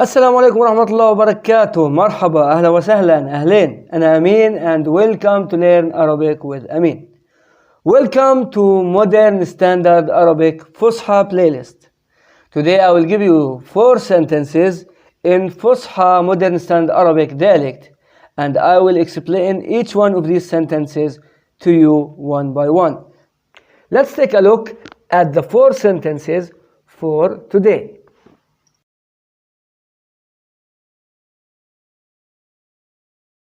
السلام عليكم ورحمة الله وبركاته. مرحبا، أهلا وسهلا، أهلين. أنا أمين and welcome to learn Arabic with Amin. Welcome to Modern Standard Arabic Fusha playlist. Today I will give you 4 sentences in Fusha Modern Standard Arabic dialect, and I will explain each one of these sentences to you one by one. Let's take a look at the 4 sentences for today.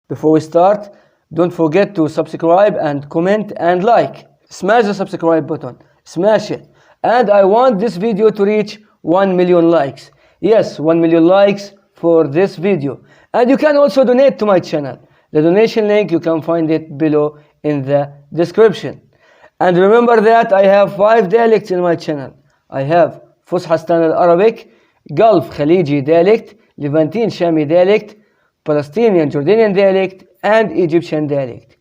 Before we start, don't forget to subscribe and comment and like. Smash the subscribe button. Smash it. And I want this video to reach 1 million likes. Yes, 1 million likes for this video. And you can also donate to my channel. The donation link, you can find it below in the description. And remember that I have 5 dialects in my channel. I have Fusha Standard Arabic, Gulf Khaliji dialect, Levantine Shami dialect, Palestinian Jordanian dialect, and Egyptian dialect.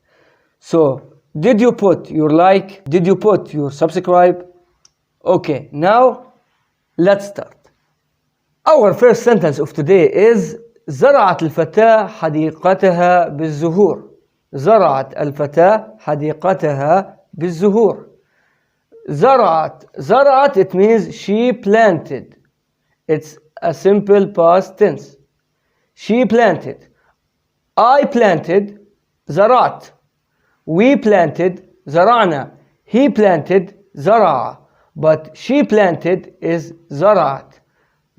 So, did you put your like? Did you put your subscribe? Okay, now let's start. Our first sentence of today is زرعت الفتاة حديقتها بالزهور. زرعت الفتاة حديقتها بالزهور. زرعت, it means she planted. It's a simple past tense. She planted. I planted. زرعت. We planted. زرعنا. He planted. زرع. But she planted is زرعت.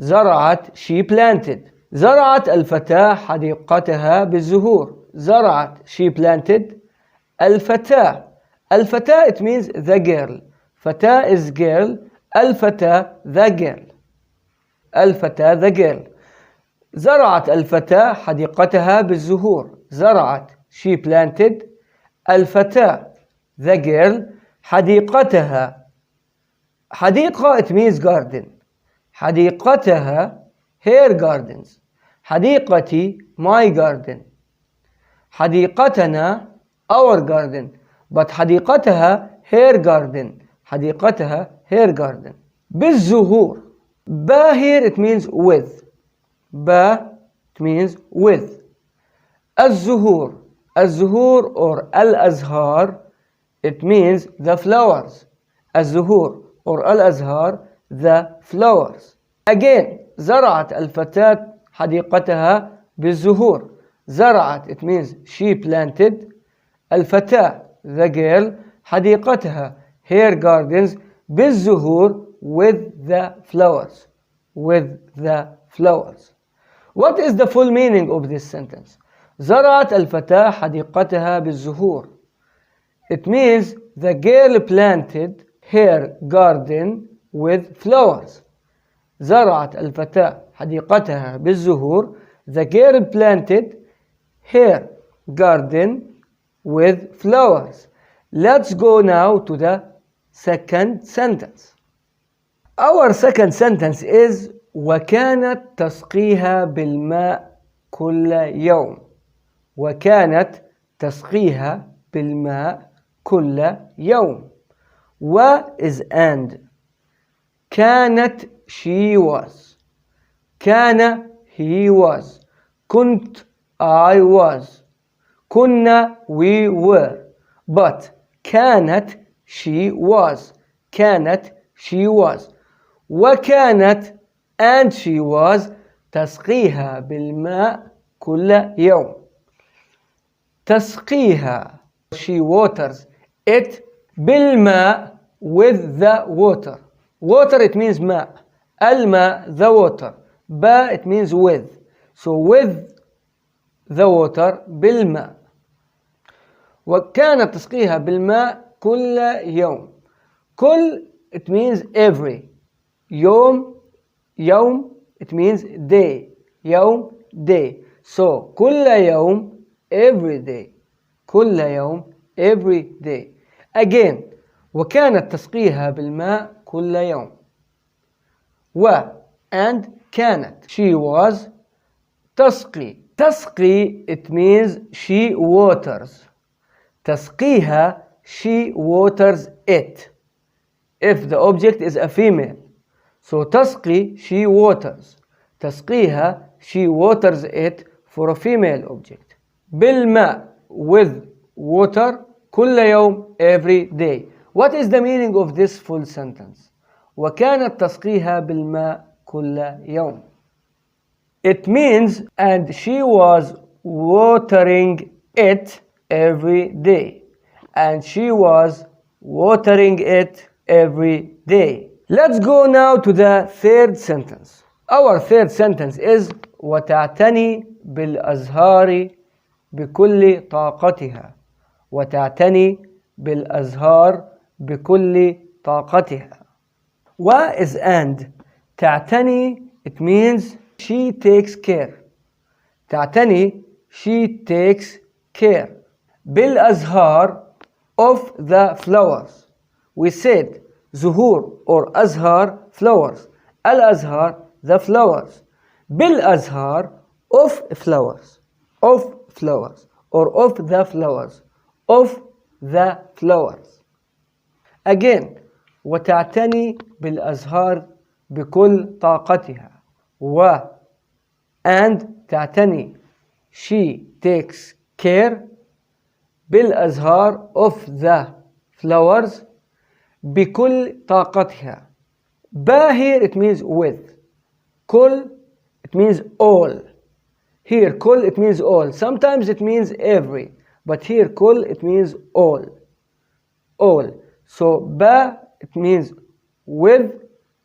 زرعت, she planted. زرعت الفتاة حديقتها بالزهور. زرعت, she planted. الفتاة. الفتاة, it means the girl. فتاة is girl. الفتاة, the girl. الفتاة, the girl. زرعت الفتاة حديقتها بالزهور. زرعت, she planted. الفتاة, the girl. حديقتها. حديقة, it means garden. حديقتها, her gardens. حديقتي, my garden. حديقتنا, our garden. But حديقتها, her garden. حديقتها, her garden. بالزهور. با, here it means with. با, it means with. الزهور. الزهور or الأزهار, it means the flowers. الزهور or الأزهار, the flowers. Again, زرعت الفتاة حديقتها بالزهور. زرعت, it means she planted. الفتاة, the girl. حديقتها, her gardens. بالزهور, with the flowers. With the flowers. What is the full meaning of this sentence? زرعت الفتاة حديقتها بالزهور. It means the girl planted her garden with flowers. زرعت الفتاة حديقتها بالزهور. The girl planted her garden with flowers. Let's go now to the second sentence. Our second sentence is وكانت تسقيها بالماء كل يوم. وكانت تسقيها بالماء كل يوم. و is and. كانت, she was. كان, he was. كنت, I was. كنا, we were. But كانت, she was. كانت, she was. وكانت, and she was. تسقيها بالماء كل يوم. تسقيها, she waters it. بالماء, with the water. Water, it means ماء. الماء, the water. با, it means with. So with the water. بالماء. وكانت تسقيها بالماء كل يوم. كل, it means every. يوم, يوم, it means day. يوم, day. So كل يوم, every day. كل يوم, every day. Again, وكانت تسقيها بالماء كل يوم. و and كانت, she was. تسقي. تسقي, it means she waters. تسقيها, she waters it. If the object is a female. So تسقي, she waters. تسقيها, she waters it for a female object. بالماء, with water, كل يوم, every day. What is the meaning of this full sentence? وكانت تسقيها بالماء كل يوم. It means, and she was watering it every day. And she was watering it every day. Let's go now to the third sentence. Our third sentence is وتعتني بالأزهار بكل طاقتها. وتعتني بالأزهار بكل طاقتها. و is and. تعتني, it means she takes care. تعتني, she takes care. بالأزهار, of the flowers. We said زهور or أزهار, flowers. الأزهار, the flowers. بالأزهار, of flowers. Of flowers or of the flowers. Of the flowers. Again, وتعتني بالأزهار بكل طاقتها. و and تعتني, she takes care بالأزهار, of the flowers بكل طاقتها. با here it means with. كل it means all. Here كل it means all. Sometimes it means every, but here كل it means all. All. So با it means with,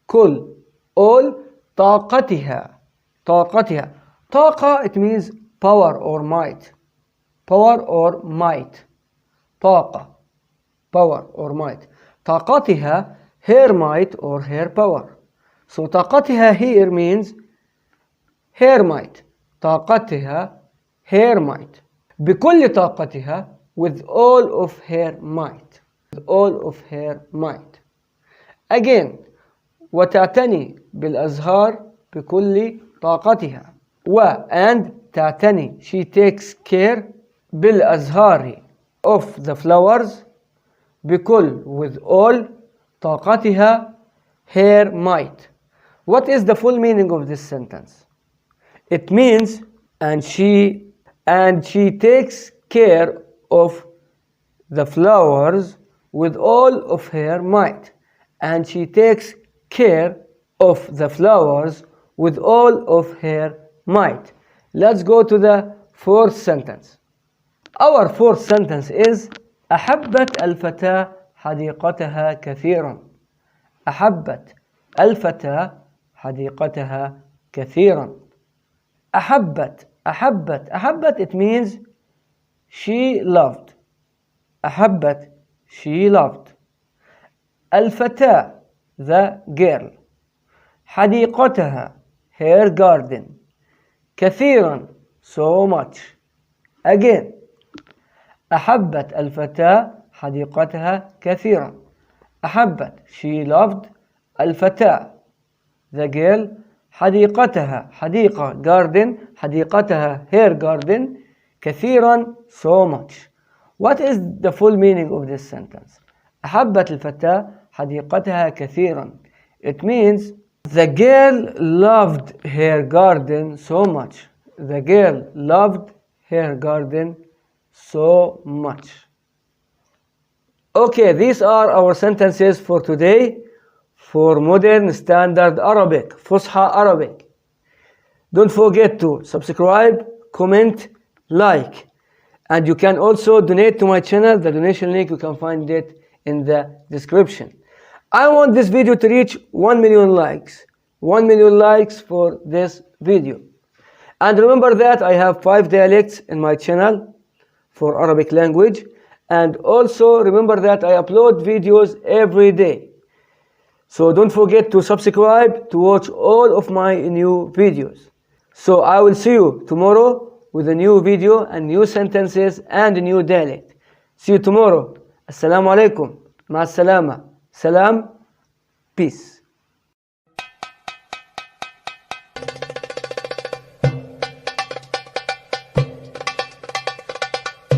كل all, طاقتها. طاقتها. طاقة it means power or might. Power or might. طاقة, power or might. طاقتها, her might or her power. So طاقتها here means her might. طاقتها, her might. بكل طاقتها, with all of her might. With all of her might. Again, وتعتني بالأزهار بكل طاقتها. و and تعتني, she takes care بالأزهار, of the flowers, بكل with all, طاقتها, her might. What is the full meaning of this sentence? It means and she takes care of the flowers with all of her might. And she takes care of the flowers with all of her might. Let's go to the fourth sentence. Our fourth sentence is أحبت الفتاة حديقتها كثيرا. أحبت الفتاة حديقتها كثيرا. أحبت, it means she loved. أحبت, she loved. الفتاة, the girl. حديقتها, her garden. كثيرا, so much. Again, أحبت الفتاة حديقتها كثيرا. أحبت, she loved. الفتاة, the girl. حديقتها, حديقة, garden. حديقتها, her garden. كثيرا, so much. What is the full meaning of this sentence? أحبت الفتاة حديقتها كثيرا. It means the girl loved her garden so much. The girl loved her garden so much. Okay, these are our sentences for today for modern standard Arabic, Fusha Arabic. Don't forget to subscribe, comment, like, and you can also donate to my channel. The donation link, you can find it in the description. I want this video to reach 1 million likes. 1 million likes for this video. And remember that I have 5 dialects in my channel for Arabic language. And also remember that I upload videos every day. So don't forget to subscribe to watch all of my new videos. So I will see you tomorrow with a new video and new sentences and a new dialect. See you tomorrow. Assalamu alaikum. Ma salama. Salam. Peace.